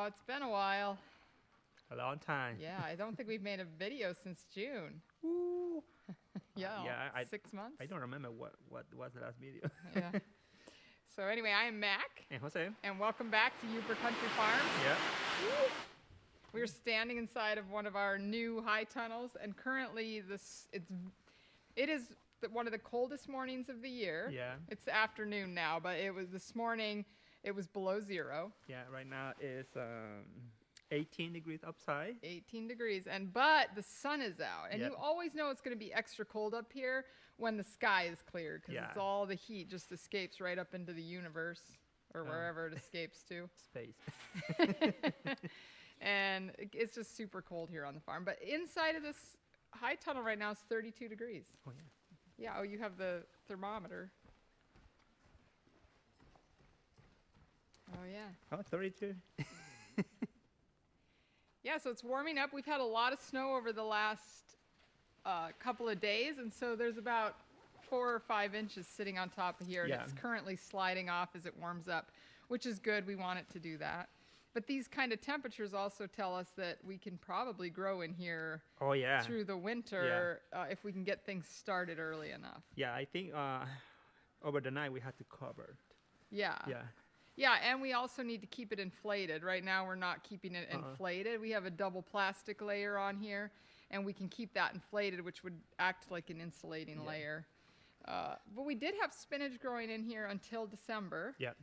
Oh, it's been a while. A long time. Yeah, I don't think we've made a video since June. Woo. Yeah, 6 months. I don't remember what was the last video. Yeah. So anyway, I am Mac, And Jose. and welcome back to Upper Country Farms. Yeah. Woo. We're standing inside of one of our new high tunnels, and currently it is one of the coldest mornings of the year. Yeah. It's afternoon now, but it was this morning. It was below zero. Yeah. Right now it's 18 degrees outside. 18 degrees, but the sun is out, and Yep. you always know it's going to be extra cold up here when the sky is cleared, because Yeah. it's all the heat just escapes right up into the universe or wherever it escapes to. Space. And it's just super cold here on the farm. But inside of this high tunnel right now is 32 degrees. Oh yeah. Yeah, oh, you have the thermometer. Oh, yeah. Oh, 32. Yeah, so it's warming up. We've had a lot of snow over the last couple of days, and so there's about 4 or 5 inches sitting on top of here, and Yeah. it's currently sliding off as it warms up, which is good. We want it to do that. But these kind of temperatures also tell us that we can probably grow in here Oh yeah. through the winter if we can get things started early enough. Yeah, I think over the night we had to cover. Yeah. Yeah. Yeah, and we also need to keep it inflated. Right now we're not keeping it inflated. We have a double plastic layer on here, and we can keep that inflated, which would act like an insulating layer. But we did have spinach growing in here until December. Yeah.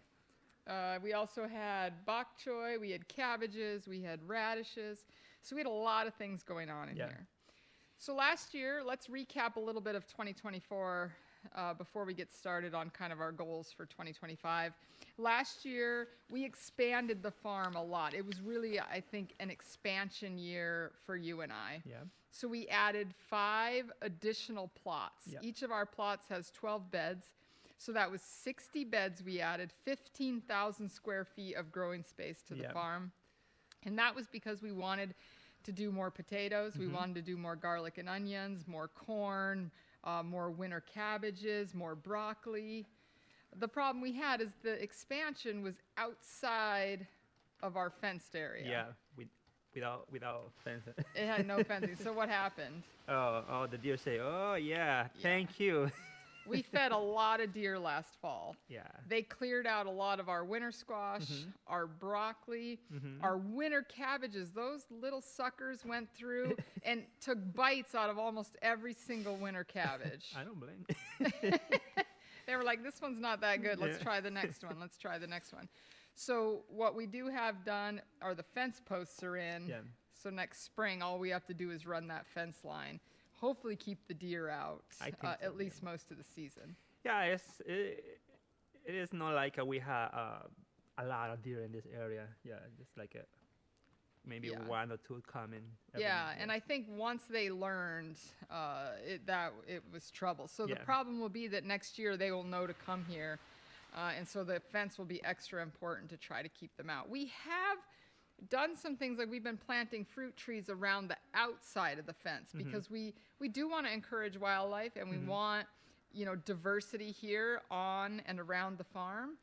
We also had bok choy, we had cabbages, we had radishes. So we had a lot of things going on in here. So last year, let's recap a little bit of 2024 before we get started on kind of our goals for 2025. Last year, we expanded the farm a lot. It was really, I think, an expansion year for you and I. Yeah. So we added 5 additional plots. Yeah. Each of our plots has 12 beds. So that was 60 beds we added, 15,000 square feet of growing space to the farm. And that was because we wanted to do more potatoes. We wanted to do more garlic and onions, more corn, more winter cabbages, more broccoli. The problem we had is the expansion was outside of our fenced area. Yeah. Without fence. It had no fencing. So what happened? Oh, the deer say, oh yeah, thank you. We fed a lot of deer last fall. Yeah. They cleared out a lot of our winter squash, our broccoli, our winter cabbages. Those little suckers went through and took bites out of almost every single winter cabbage. I don't blame. They were like, this one's not that good. Let's try the next one. Let's try the next one. So what we do have done are the fence posts are in. Yeah. So next spring, all we have to do is run that fence line. Hopefully keep the deer out at least most of the season. Yeah, it is not like we have a lot of deer in this area. Yeah, just like maybe 1 or 2 coming. And I think once they learned it was trouble. So the problem will be that next year they will know to come here, and so the fence will be extra important to try to keep them out. We have done some things, like we've been planting fruit trees around the outside of the fence because we do want to encourage wildlife, and we want diversity here on and around the farm.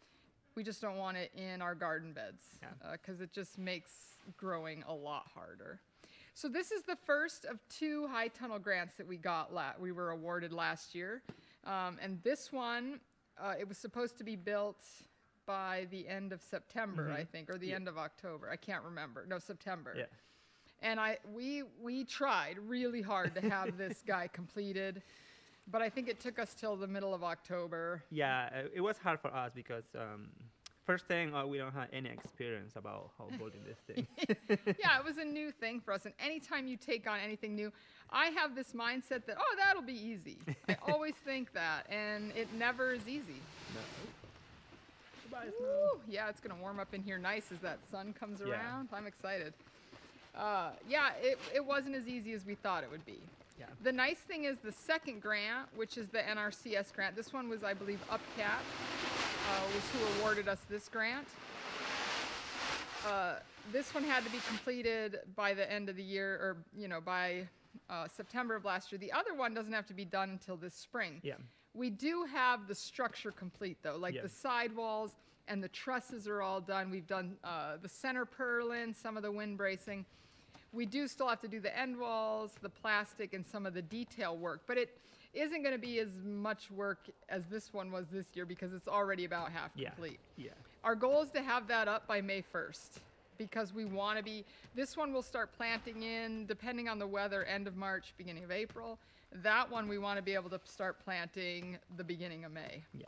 We just don't want it in our garden beds because it just makes growing a lot harder. So this is the first of 2 high tunnel grants that we were awarded last year, and this one it was supposed to be built by the end of September, I think, or the end of October. I can't remember. No, September. Yeah. And we tried really hard to have this guy completed, but I think it took us till the middle of October. Yeah, it was hard for us because first thing, we don't have any experience about how building this thing. Yeah, it was a new thing for us. And anytime you take on anything new, I have this mindset that, that'll be easy. I always think that, and it never is easy. No. Woo! Yeah, it's going to warm up in here nice as that sun comes around. I'm excited. It wasn't as easy as we thought it would be. Yeah. The nice thing is the second grant, which is the NRCS grant. This one was, I believe, UpCap was who awarded us this grant. This one had to be completed by the end of the year, or by September of last year. The other one doesn't have to be done until this spring. Yeah. We do have the structure complete, though, like the sidewalls and the trusses are all done. We've done the center purlin, some of the wind bracing. We do still have to do the end walls, the plastic, and some of the detail work, but it isn't going to be as much work as this one was this year because it's already about half complete. Yeah. Our goal is to have that up by May 1st because we want to be, this one we'll start planting in, depending on the weather, end of March, beginning of April. That one we want to be able to start planting the beginning of May. Yeah.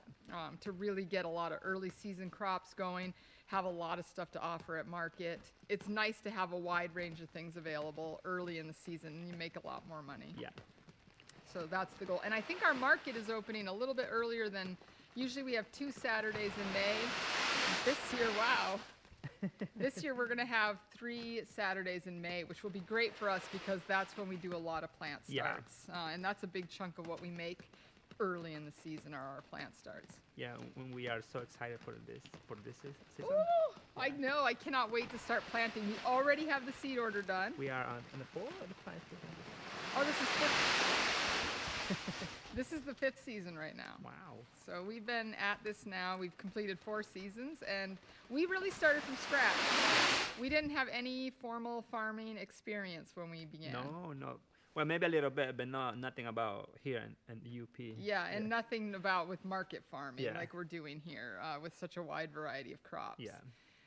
To really get a lot of early season crops going, have a lot of stuff to offer at market. It's nice to have a wide range of things available early in the season, and you make a lot more money. Yeah. So that's the goal. And I think our market is opening a little bit earlier than, usually we have 2 Saturdays in May. This year, wow. This year we're going to have 3 Saturdays in May, which will be great for us because that's when we do a lot of plant starts. And that's a big chunk of what we make early in the season are our plant starts. Yeah, when we are so excited for this season. Ooh, I know. I cannot wait to start planting. We already have the seed order done. We are on the 4th or the 5th? Oh, this is 5th. This is the 5th season right now. Wow. So we've been at this now. We've completed 4 seasons, and we really started from scratch. We didn't have any formal farming experience when we began. No. Well, maybe a little bit, but nothing about here in the UP. Yeah, and nothing about with market farming like we're doing here with such a wide variety of crops. Yeah.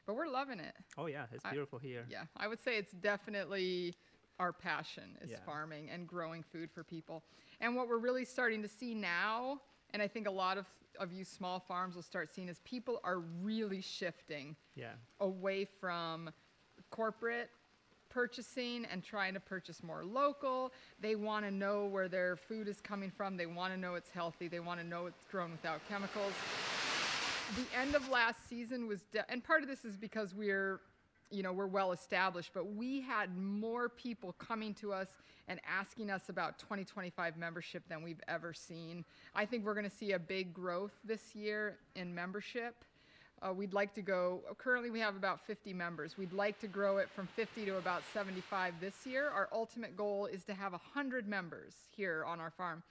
But we're loving it. Oh, yeah, it's beautiful here. Yeah, I would say it's definitely our passion is farming and growing food for people. And what we're really starting to see now, and I think a lot of you small farms will start seeing, is people are really shifting away from corporate purchasing and trying to purchase more local. They want to know where their food is coming from. They want to know it's healthy. They want to know it's grown without chemicals. The end of last season was, and part of this is because we're well established, but we had more people coming to us and asking us about 2025 membership than we've ever seen. I think we're going to see a big growth this year in membership. We'd like to go, currently we have about 50 members. We'd like to grow it from 50 to about 75 this year. Our ultimate goal is to have 100 members here on our farm.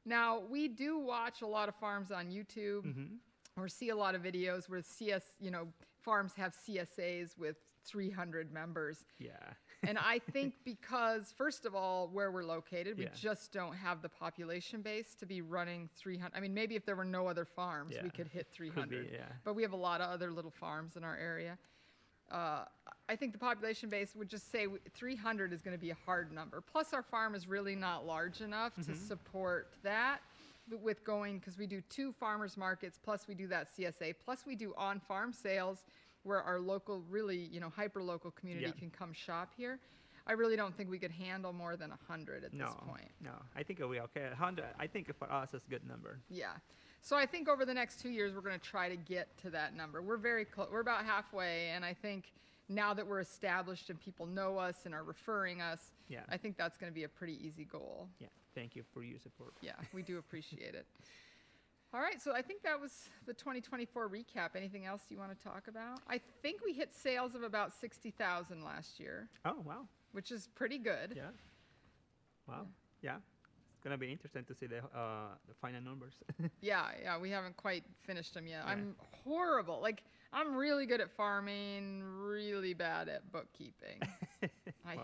Now, we do watch a lot of farms on YouTube or see a lot of videos where farms have CSAs with 300 members. Yeah. And I think because, first of all, where we're located, we just don't have the population base to be running 300. I mean, maybe if there were no other farms, we could hit 300. But we have a lot of other little farms in our area. I think the population base would just say 300 is going to be a hard number. Plus, our farm is really not large enough to support that. With going, because we do 2 farmers markets, plus we do that CSA, plus we do on-farm sales where our local, really, hyper-local community can come shop here. I really don't think we could handle more than 100 at this point. No, I think we're okay. 100, I think for us, it's a good number. Yeah. So I think over the next 2 years, we're going to try to get to that number. We're very close. We're about halfway, and I think now that we're established and people know us and are referring us, I think that's going to be a pretty easy goal. Yeah. Thank you for your support. Yeah, we do appreciate it. All right, so I think that was the 2024 recap. Anything else you want to talk about? I think we hit sales of about 60,000 last year. Oh, wow. Which is pretty good. Yeah. Wow. Yeah. It's going to be interesting to see the final numbers. Yeah, we haven't quite finished them yet. I'm horrible. I'm really good at farming, really bad at bookkeeping. I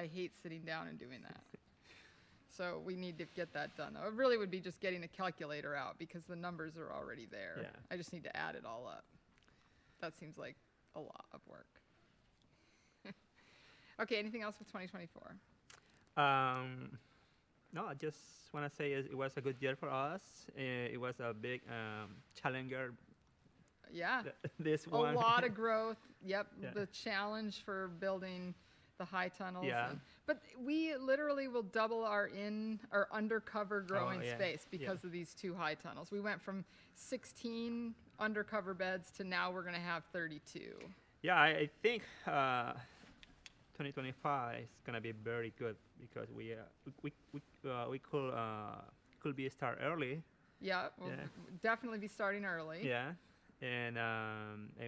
hate sitting down and doing that. So we need to get that done. It really would be just getting the calculator out because the numbers are already there. Yeah. I just need to add it all up. That seems like a lot of work. Okay, anything else with 2024? No, I just want to say it was a good year for us. It was a big challenger. Yeah. This one. A lot of growth. Yep. Yeah. The challenge for building the high tunnels. Yeah. But we literally will double our undercover growing space because of these 2 high tunnels. We went from 16 undercover beds to now we're going to have 32. Yeah, I think 2025 is going to be very good because we could be start early. Yeah, we'll definitely be starting early. Yeah, and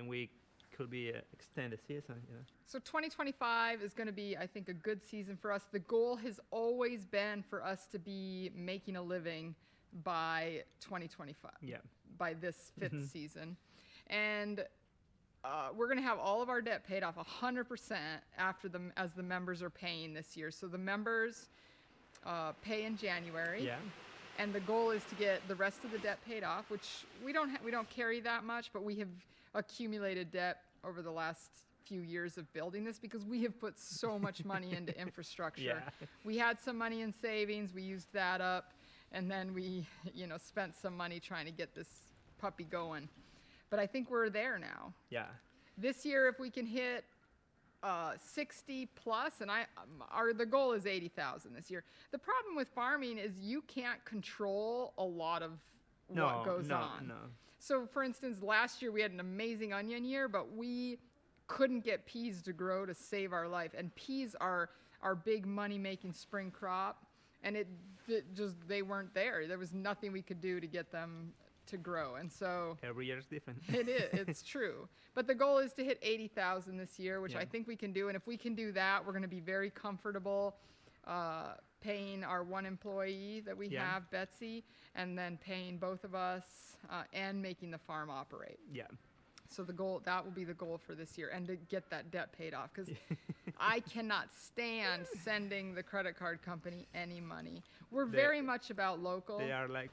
we could be extend the season. Yeah. So 2025 is going to be, I think, a good season for us. The goal has always been for us to be making a living by 2025. Yeah. By this 5th season. And we're going to have all of our debt paid off 100% as the members are paying this year. So the members pay in January. Yeah. And the goal is to get the rest of the debt paid off, which we don't carry that much, but we have accumulated debt over the last few years of building this because we have put so much money into infrastructure. Yeah. We had some money in savings, we used that up, and then we, spent some money trying to get this puppy going. But I think we're there now. Yeah. This year, if we can hit 60 plus, and the goal is 80,000 this year. The problem with farming is you can't control a lot of what goes on. No. So, for instance, last year we had an amazing onion year, but we couldn't get peas to grow to save our life. And peas are our big money-making spring crop, and they weren't there. There was nothing we could do to get them to grow. And so every year is different. it's true. But the goal is to hit 80,000 this year, which I think we can do. And if we can do that, we're going to be very comfortable paying our one employee that we have, Betsy, and then paying both of us and making the farm operate. Yeah. So that will be the goal for this year, and to get that debt paid off, because I cannot stand sending the credit card company any money. We're very much about local. They are like...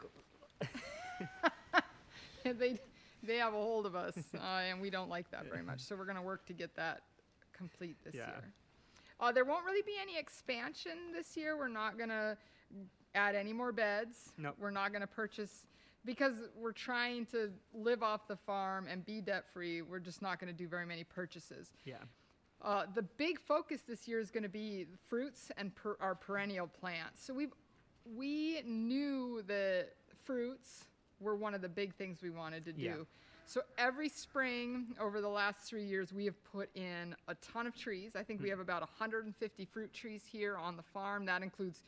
They have a hold of us, and we don't like that very much. So we're going to work to get that complete this year. There won't really be any expansion this year. We're not going to add any more beds. Nope. We're not going to purchase, because we're trying to live off the farm and be debt-free. We're just not going to do very many purchases. Yeah. The big focus this year is going to be fruits and our perennial plants. So we knew that fruits were one of the big things we wanted to do. Yeah. So every spring over the last 3 years, we have put in a ton of trees. I think we have about 150 fruit trees here on the farm. That includes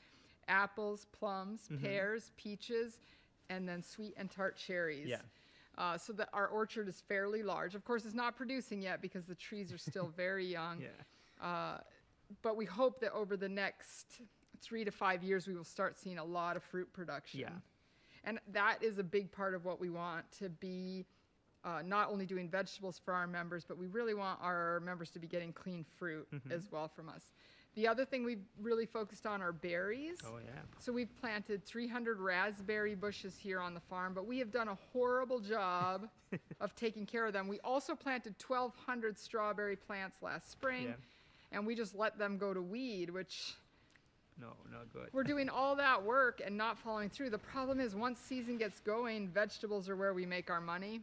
apples, plums, pears, peaches, and then sweet and tart cherries. Yeah. So that our orchard is fairly large. Of course, it's not producing yet because the trees are still very young. Yeah. But we hope that over the next 3 to 5 years, we will start seeing a lot of fruit production. Yeah. And that is a big part of what we want to be, not only doing vegetables for our members, but we really want our members to be getting clean fruit as well from us. The other thing we've really focused on are berries. Oh, yeah. So we've planted 300 raspberry bushes here on the farm, but we have done a horrible job of taking care of them. We also planted 1,200 strawberry plants last spring, and we just let them go to weed, which... No, not good. We're doing all that work and not following through. The problem is once season gets going, vegetables are where we make our money.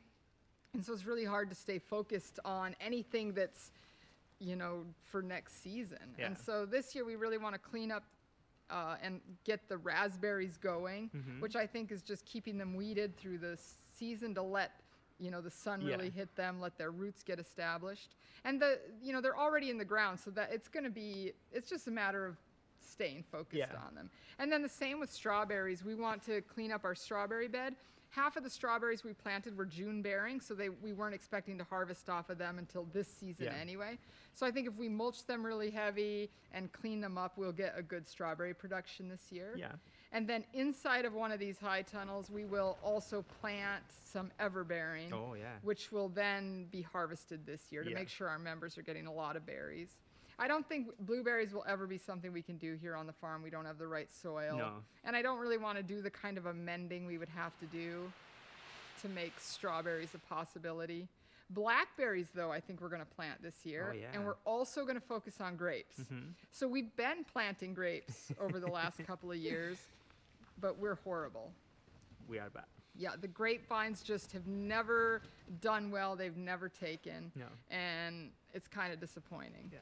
And so it's really hard to stay focused on anything that's, for next season. Yeah. And so this year we really want to clean up and get the raspberries going, which I think is just keeping them weeded through the season to let, the sun really hit them, let their roots get established. And they're already in the ground, so that it's just a matter of staying focused on them. And then the same with strawberries. We want to clean up our strawberry bed. Half of the strawberries we planted were June bearing, so we weren't expecting to harvest off of them until this season anyway. So I think if we mulch them really heavy and clean them up, we'll get a good strawberry production this year. Yeah. And then inside of one of these high tunnels, we will also plant some everbearing, which will then be harvested this year to make sure our members are getting a lot of berries. I don't think blueberries will ever be something we can do here on the farm. We don't have the right soil. No. And I don't really want to do the kind of amending we would have to do to make strawberries a possibility. Blackberries, though, I think we're going to plant this year. Oh, yeah. And we're also going to focus on grapes. So we've been planting grapes over the last couple of years, but we're horrible. We are bad. Yeah, the grapevines just have never done well. They've never taken. No. And it's kind of disappointing. Yeah.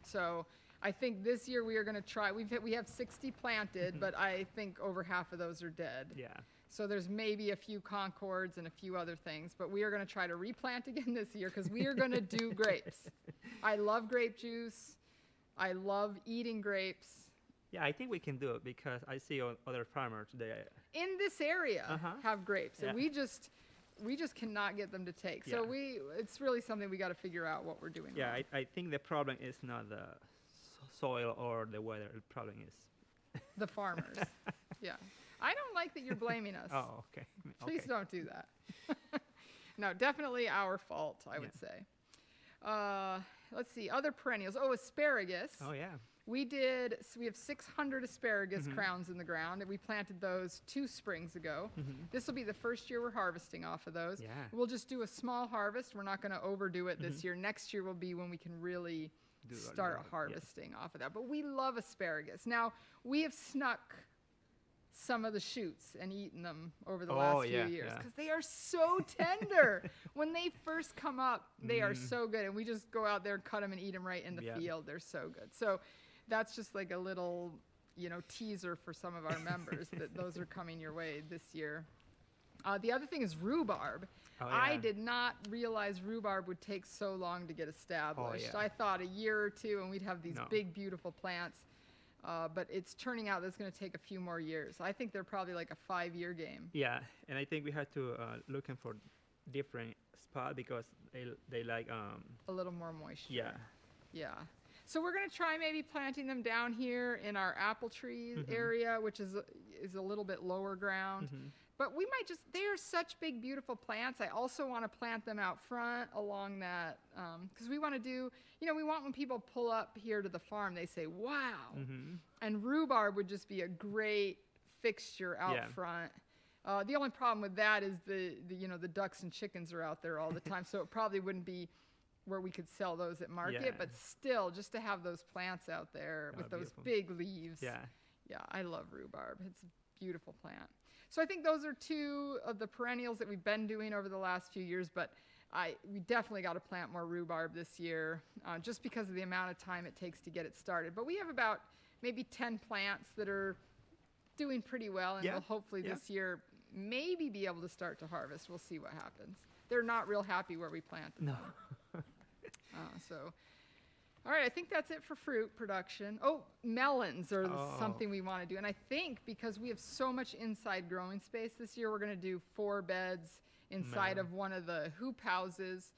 So I think this year we are going to try. We have 60 planted, but I think over half of those are dead. Yeah. So there's maybe a few Concords and a few other things, but we are going to try to replant again this year because we are going to do grapes. I love grape juice. I love eating grapes. Yeah, I think we can do it because I see other farmers there. In this area have grapes, and we just cannot get them to take. Yeah. So it's really something we got to figure out what we're doing. Yeah, wrong. I think the problem is not the soil or the weather. The problem is the farmers. Yeah. I don't like that you're blaming us. Oh, okay. Please don't do that. No, definitely our fault, I would say. Let's see, other perennials. Oh, asparagus. Oh, yeah. So we have 600 asparagus crowns in the ground, and we planted those 2 springs ago. This will be the first year we're harvesting off of those. Yeah. We'll just do a small harvest. We're not going to overdo it this year. Next year will be when we can really start harvesting off of that. But we love asparagus. Now, we have snuck some of the shoots and eaten them over the last few years because they are so tender. When they first come up, they are so good, and we just go out there and cut them and eat them right in the field. They're so good. So that's just like a little, teaser for some of our members that those are coming your way this year. The other thing is rhubarb. Oh, yeah. I did not realize rhubarb would take so long to get established. Oh, yeah. I thought a year or two and we'd have these big, beautiful plants. But it's turning out that's going to take a few more years. I think they're probably like a 5-year game. Yeah, and I think we have to looking for different spot because they like a little more moisture. Yeah. Yeah. So we're going to try maybe planting them down here in our apple tree area, which is a little bit lower ground. But we might they are such big, beautiful plants. I also want to plant them out front along that, because we want to do, we want when people pull up here to the farm, they say, wow. And rhubarb would just be a great fixture out front. The only problem with that is the ducks and chickens are out there all the time, so it probably wouldn't be where we could sell those at market, but still, just to have those plants out there with those big leaves. Yeah, I love rhubarb. It's a beautiful plant. So I think those are 2 of the perennials that we've been doing over the last few years, but we definitely got to plant more rhubarb this year, just because of the amount of time it takes to get it started. But we have about maybe 10 plants that are doing pretty well, and we'll hopefully this year maybe be able to start to harvest. We'll see what happens. They're not real happy where we planted them. All right, I think that's it for fruit production. Oh, melons are something we want to do. And I think because we have so much inside growing space this year, we're going to do 4 beds inside of one of the hoop houses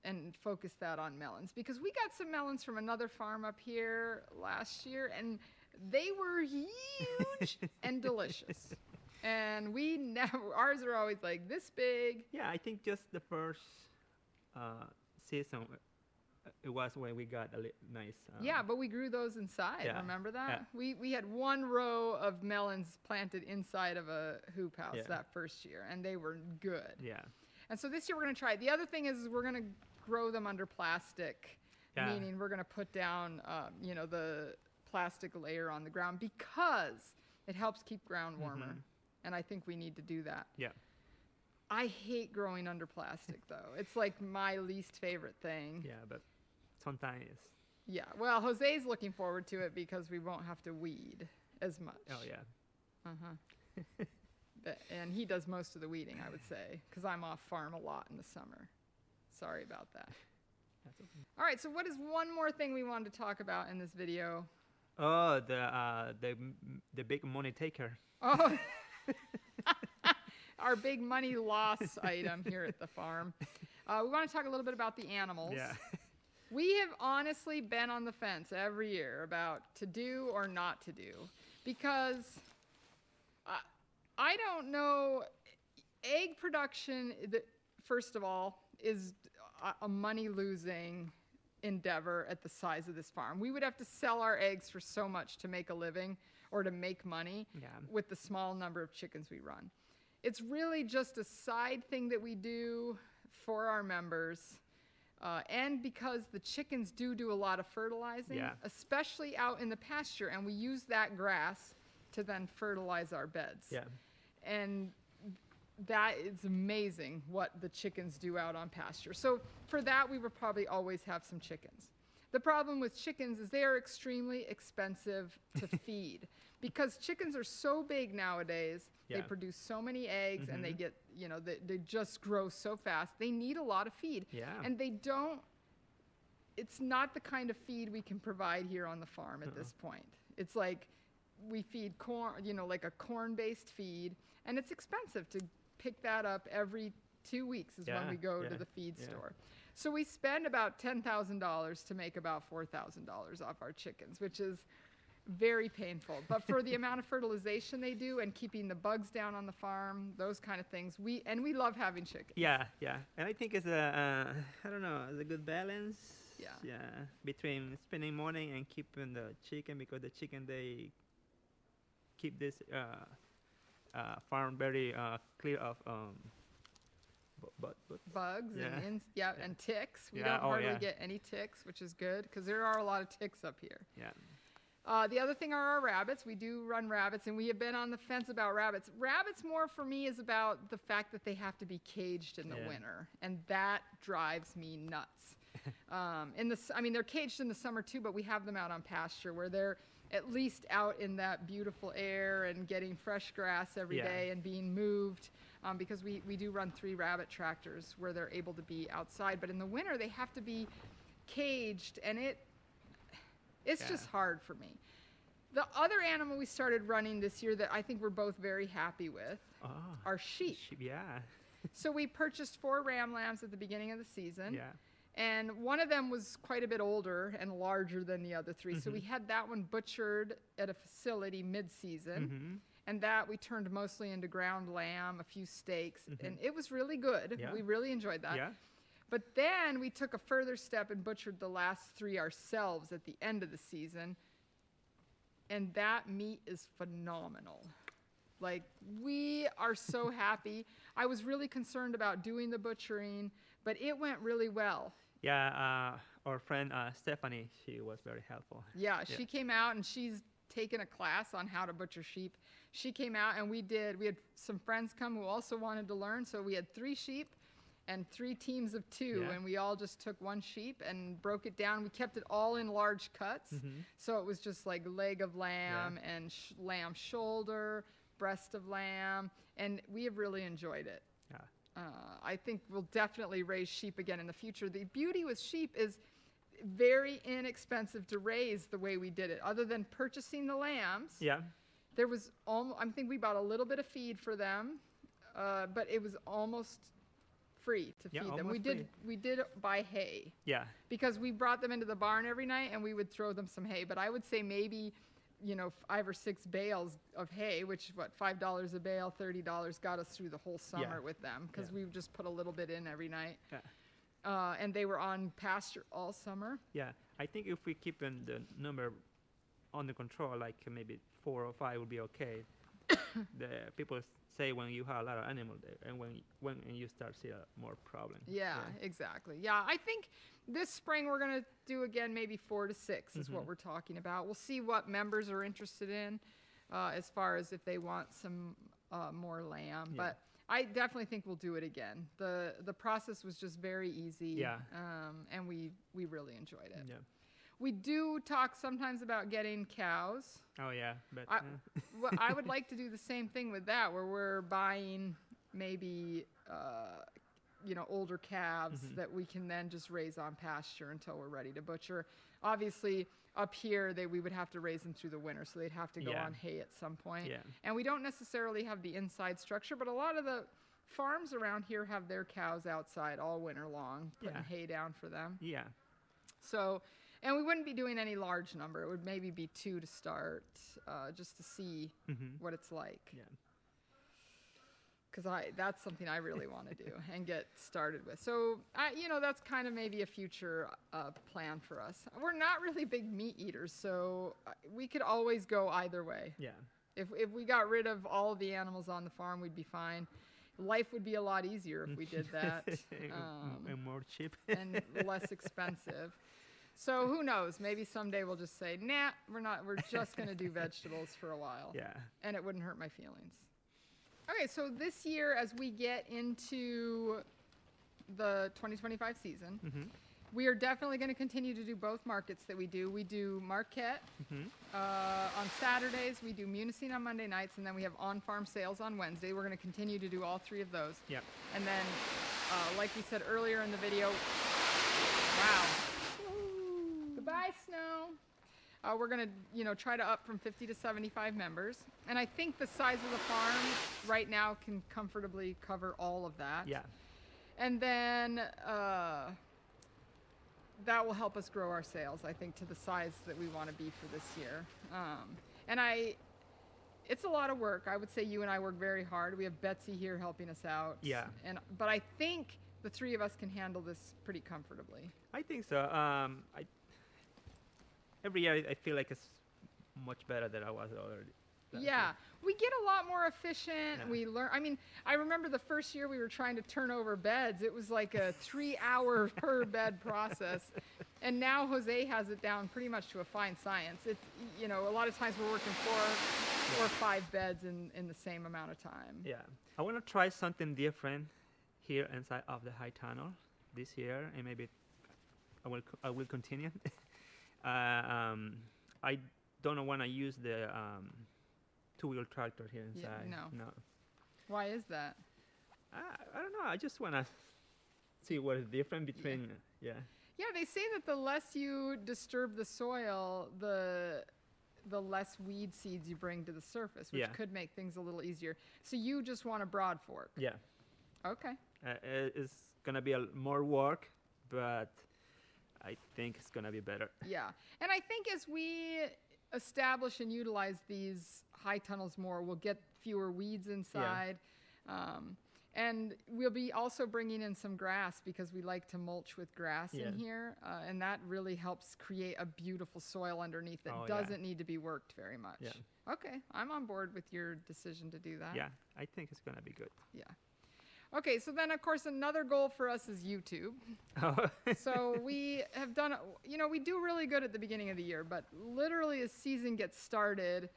and focus that on melons. Because we got some melons from another farm up here last year, and they were huge and delicious. And ours are always like this big. Yeah, I think just the first season, it was when we got a nice... yeah, but we grew those inside. Remember that? Yeah. We had 1 row of melons planted inside of a hoop house that first year, and they were good. Yeah. And so this year we're going to try it. The other thing is we're going to grow them under plastic, meaning we're going to put down, the plastic layer on the ground because it helps keep ground warmer. And I think we need to do that. Yeah. I hate growing under plastic, though. It's like my least favorite thing. Yeah, but sometimes. Yeah, well, Jose's looking forward to it because we won't have to weed as much. Oh, yeah. And he does most of the weeding, I would say, because I'm off farm a lot in the summer. Sorry about that. That's okay. All right, so what is one more thing we wanted to talk about in this video? Oh, the big money taker. Oh. Our big money loss item here at the farm. We want to talk a little bit about the animals. Yeah. We have honestly been on the fence every year about to do or not to do because I don't know. Egg production, first of all, is a money-losing endeavor at the size of this farm. We would have to sell our eggs for so much to make a living or to make money with the small number of chickens we run. It's really just a side thing that we do for our members, and because the chickens do a lot of fertilizing, especially out in the pasture, and we use that grass to then fertilize our beds. Yeah. And that is amazing what the chickens do out on pasture. So for that, we would probably always have some chickens. The problem with chickens is they are extremely expensive to feed because chickens are so big nowadays. They produce so many eggs and they get, they just grow so fast. They need a lot of feed. Yeah. And it's not the kind of feed we can provide here on the farm at this point. It's like we feed corn, like a corn-based feed, and it's expensive to pick that up every 2 weeks is when we go to the feed store. So we spend about $10,000 to make about $4,000 off our chickens, which is very painful. But for the amount of fertilization they do and keeping the bugs down on the farm, those kind of things, we love having chickens. Yeah, yeah. And I think it's I don't know, it's a good balance. Yeah. Between spending money and keeping the chicken, because the chicken, they keep this farm very clear of bugs and and ticks. We Yeah, don't hardly get any ticks, which is good because there are a lot of ticks up here. Yeah. The other thing are our rabbits. We do run rabbits, and we have been on the fence about rabbits. Rabbits more for me is about the fact that they have to be caged in the winter, and that drives me nuts. They're caged in the summer too, but we have them out on pasture where they're at least out in that beautiful air and getting fresh grass every day and being moved. Because we do run 3 rabbit tractors where they're able to be outside, but in the winter they have to be caged, and it's just hard for me. The other animal we started running this year that I think we're both very happy with are sheep. Yeah. So we purchased 4 ram lambs at the beginning of the season. Yeah. And one of them was quite a bit older and larger than the other 3. So we had that one butchered at a facility mid-season. And that we turned mostly into ground lamb, a few steaks, and it was really good. Yeah. We really enjoyed that. Yeah. But then we took a further step and butchered the last 3 ourselves at the end of the season. And that meat is phenomenal. Like, we are so happy. I was really concerned about doing the butchering, but it went really well. Yeah, our friend Stephanie, she was very helpful. Yeah, she came out, and she's taken a class on how to butcher sheep. She came out, and we had some friends come who also wanted to learn. So we had 3 sheep and 3 teams of 2, and we all just took 1 sheep and broke it down. We kept it all in large cuts. So it was just like leg of lamb and lamb shoulder, breast of lamb, and we have really enjoyed it. I think we'll definitely raise sheep again in the future. The beauty with sheep is very inexpensive to raise the way we did it. Other than purchasing the lambs, there was I think we bought a little bit of feed for them, but it was almost free to feed them. We did buy hay. Yeah. Because we brought them into the barn every night and we would throw them some hay. But I would say maybe 5 or 6 bales of hay, which $5 a bale, $30 got us through the whole summer with them, because we just put a little bit in every night. And they were on pasture all summer. Yeah, I think if we keep the number under control, like maybe 4 or 5 would be okay. The people say when you have a lot of animals there, and when you start seeing more problems. Yeah, exactly. Yeah, I think this spring we're going to do again maybe 4 to 6 is what we're talking about. We'll see what members are interested in as far as if they want some more lamb. But I definitely think we'll do it again. The process was just very easy, and we really enjoyed it. Yeah. We do talk sometimes about getting cows. Oh yeah, but I would like to do the same thing with that, where we're buying maybe older calves that we can then just raise on pasture until we're ready to butcher. Obviously, up here we would have to raise them through the winter, so they'd have to go on hay at some point. Yeah. And we don't necessarily have the inside structure, but a lot of the farms around here have their cows outside all winter long, putting hay down for them. Yeah. So. And we wouldn't be doing any large number. It would maybe be 2 to start, just to see what it's like. Yeah. Because that's something I really want to do and get started with. So, that's kind of maybe a future plan for us. We're not really big meat eaters, so we could always go either way. Yeah. If we got rid of all of the animals on the farm, we'd be fine. Life would be a lot easier if we did that. And more cheap. And less expensive. So who knows? Maybe someday we'll just say, nah, we're not. We're just going to do vegetables for a while. Yeah. And it wouldn't hurt my feelings. Okay, so this year, as we get into the 2025 season, we are definitely going to continue to do both markets that we do. We do Marquette on Saturdays. We do Munising on Monday nights, and then we have on-farm sales on Wednesday. We're going to continue to do all 3 of those. Yep. And then, like we said earlier in the video, wow. Goodbye, snow. We're going to, try to up from 50 to 75 members. And I think the size of the farm right now can comfortably cover all of that. Yeah. And then that will help us grow our sales, I think, to the size that we want to be for this year. It's a lot of work. I would say you and I work very hard. We have Betsy here helping us out. Yeah. But I think the three of us can handle this pretty comfortably. I think so. Every year I feel like it's much better than I was already. Yeah, we get a lot more efficient. Yeah. We learn. I mean, I remember the first year we were trying to turn over beds. It was like a 3-hour per bed process. And now Jose has it down pretty much to a fine science. It's, a lot of times we're working 4 or 5 beds in the same amount of time. Yeah. I want to try something different here inside of the high tunnel this year, and maybe I will continue. I don't want to use the 2-wheel tractor here inside. Yeah, no. Why is that? I don't know. I just want to see what is different between. Yeah. Yeah, they say that the less you disturb the soil, the less weed seeds you bring to the surface, which could make things a little easier. So you just want a broad fork. Yeah. Okay. It's gonna be more work, but I think it's gonna be better. Yeah, and I think as we establish and utilize these high tunnels more, we'll get fewer weeds inside. Yeah. And we'll be also bringing in some grass because we like to mulch with grass in here. And that really helps create a beautiful soil underneath that doesn't need to be worked very much. Yeah. Okay, I'm on board with your decision to do that. Yeah, I think it's going to be good. Yeah. Okay, so then, of course, another goal for us is YouTube. Oh. So we have done, we do really good at the beginning of the year, but literally as season gets started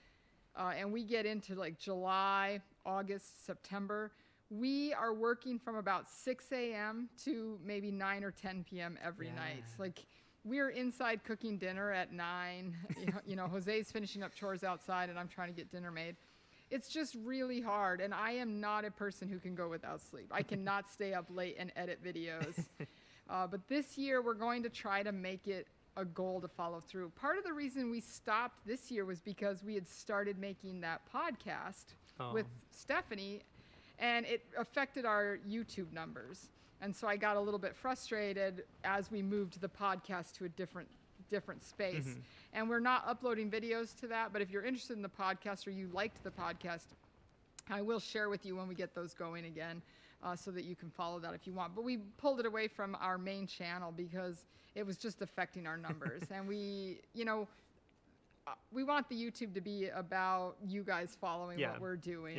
and we get into like July, August, September, we are working from about 6 a.m. to maybe 9 or 10 p.m. every night. Like, we're inside cooking dinner at 9. Jose's finishing up chores outside, and I'm trying to get dinner made. It's just really hard, and I am not a person who can go without sleep. I cannot stay up late and edit videos. But this year, we're going to try to make it a goal to follow through. Part of the reason we stopped this year was because we had started making that podcast with Stephanie, and it affected our YouTube numbers. And so I got a little bit frustrated as we moved the podcast to a different space. Mm-hmm. And we're not uploading videos to that, but if you're interested in the podcast or you liked the podcast, I will share with you when we get those going again so that you can follow that if you want. But we pulled it away from our main channel because it was just affecting our numbers. And we want the YouTube to be about you guys following what we're doing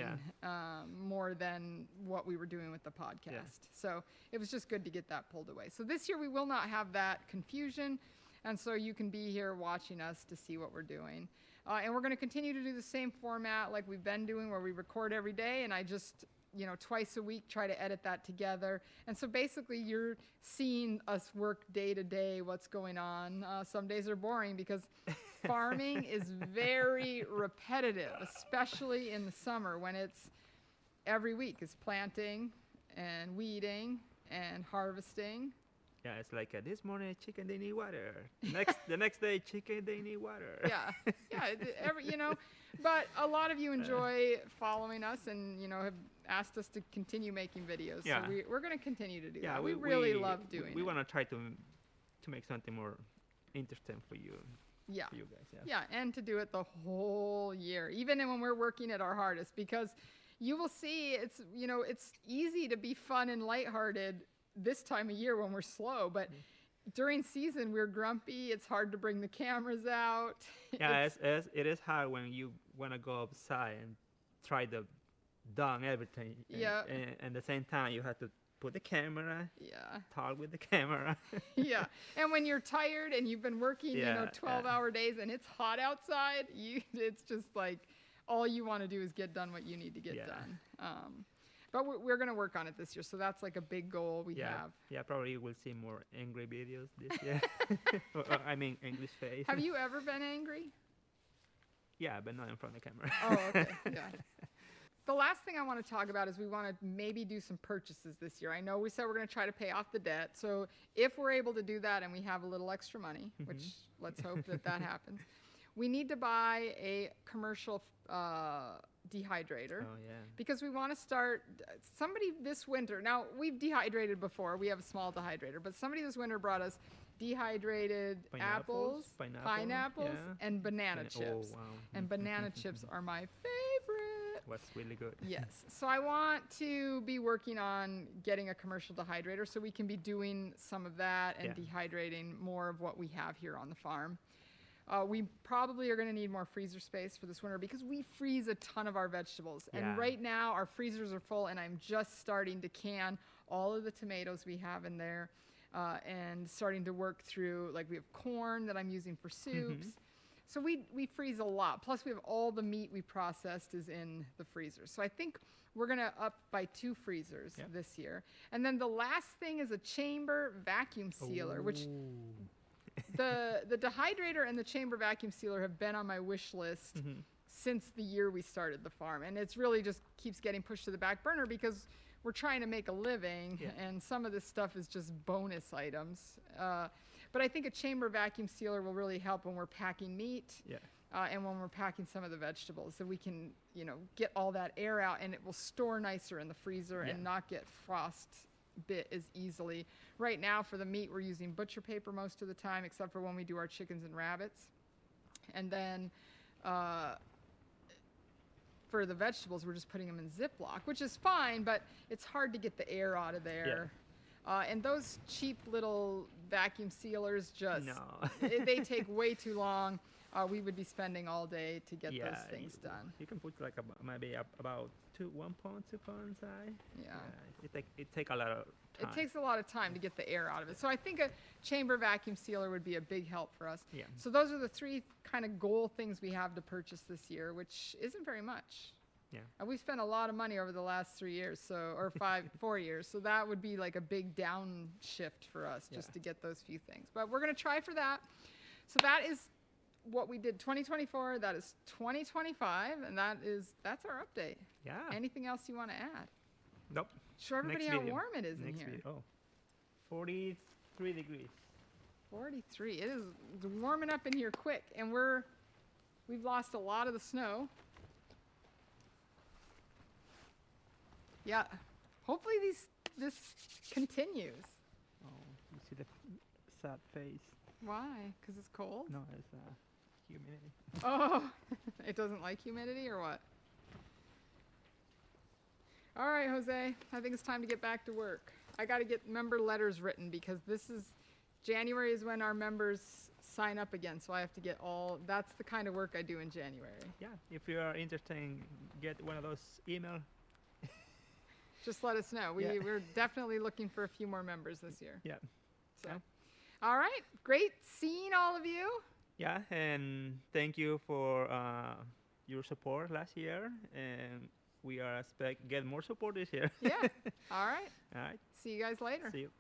more than what we were doing with the podcast. Yeah. So it was just good to get that pulled away. So this year we will not have that confusion. And so you can be here watching us to see what we're doing. And we're going to continue to do the same format like we've been doing where we record every day. And I just, twice a week try to edit that together. And so basically you're seeing us work day to day, what's going on. Some days are boring because farming is very repetitive, especially in the summer when it's every week is planting and weeding and harvesting. Yeah, it's like this morning chicken they need water. The next day chicken they need water. But a lot of you enjoy following us and have asked us to continue making videos. Yeah. So we're going to continue to do that. We really love doing it. We want to try to make something more interesting for you. Yeah. For you guys. Yeah, and to do it the whole year, even when we're working at our hardest, because you will see it's easy to be fun and lighthearted this time of year when we're slow, but during season we're grumpy. It's hard to bring the cameras out. Yeah, it is hard when you want to go outside and try to done everything. And at the same time you have to put the camera. Yeah. Talk with the camera. Yeah, and when you're tired and you've been working 12-hour days and it's hot outside, it's just like all you want to do is get done what you need to get done. But we're going to work on it this year, so that's like a big goal we have. Yeah, probably we'll see more angry videos this year. I mean, English face. Have you ever been angry? Yeah, but not in front of the camera. Oh, okay. Yeah. The last thing I want to talk about is we want to maybe do some purchases this year. I know we said we're going to try to pay off the debt, so if we're able to do that and we have a little extra money, which let's hope that happens, we need to buy a commercial dehydrator. Oh, yeah. Because we want to start, somebody this winter, now we've dehydrated before, we have a small dehydrator, but somebody this winter brought us dehydrated apples, pineapples, yeah. and banana chips. Oh, wow. And banana chips are my favorite. Was really good. Yes. So I want to be working on getting a commercial dehydrator so we can be doing some of that and dehydrating more of what we have here on the farm. We probably are going to need more freezer space for this winter because we freeze a ton of our vegetables. And right now our freezers are full and I'm just starting to can all of the tomatoes we have in there and starting to work through, like we have corn that I'm using for soups. So we freeze a lot. Plus we have all the meat we processed is in the freezer. So I think we're going to up by 2 freezers this year. And then the last thing is a chamber vacuum sealer, which the dehydrator and the chamber vacuum sealer have been on my wish list since the year we started the farm. And it's really just keeps getting pushed to the back burner because we're trying to make a living and some of this stuff is just bonus items. But I think a chamber vacuum sealer will really help when we're packing meat and when we're packing some of the vegetables, so we can, get all that air out and it will store nicer in the freezer and not get frost bit as easily. Right now for the meat we're using butcher paper most of the time, except for when we do our chickens and rabbits. And then for the vegetables we're just putting them in Ziploc, which is fine, but it's hard to get the air out of there. And those cheap little vacuum sealers just they take way too long. We would be spending all day to get those things done. You can put like maybe about 1 pound, 2 pounds inside. It takes a lot of time. It takes a lot of time to get the air out of it. So I think a chamber vacuum sealer would be a big help for us. So those are the 3 kind of goal things we have to purchase this year, which isn't very much. And we've spent a lot of money over the last 3 years, or 4 years. So that would be like a big downshift for us just to get those few things. But we're going to try for that. So that is what we did 2024. That is 2025, and that's our update. Anything else you want to add? Nope. Show everybody how warm it is in here. 43 degrees. 43. It is warming up in here quick, and we've lost a lot of the snow. Hopefully this continues. Oh, you see the sad face. Why? Because it's cold? No, it's humidity. Oh, it doesn't like humidity or what? All right, Jose, I think it's time to get back to work. I got to get member letters written because January is when our members sign up again, so I have to get that's the kind of work I do in January. If you are interested in get one of those emails, just let us know. We're definitely looking for a few more members this year. So, all right, great seeing all of you. And thank you for your support last year, and we are expect get more support this year. All right. All right. See you guys later. See you.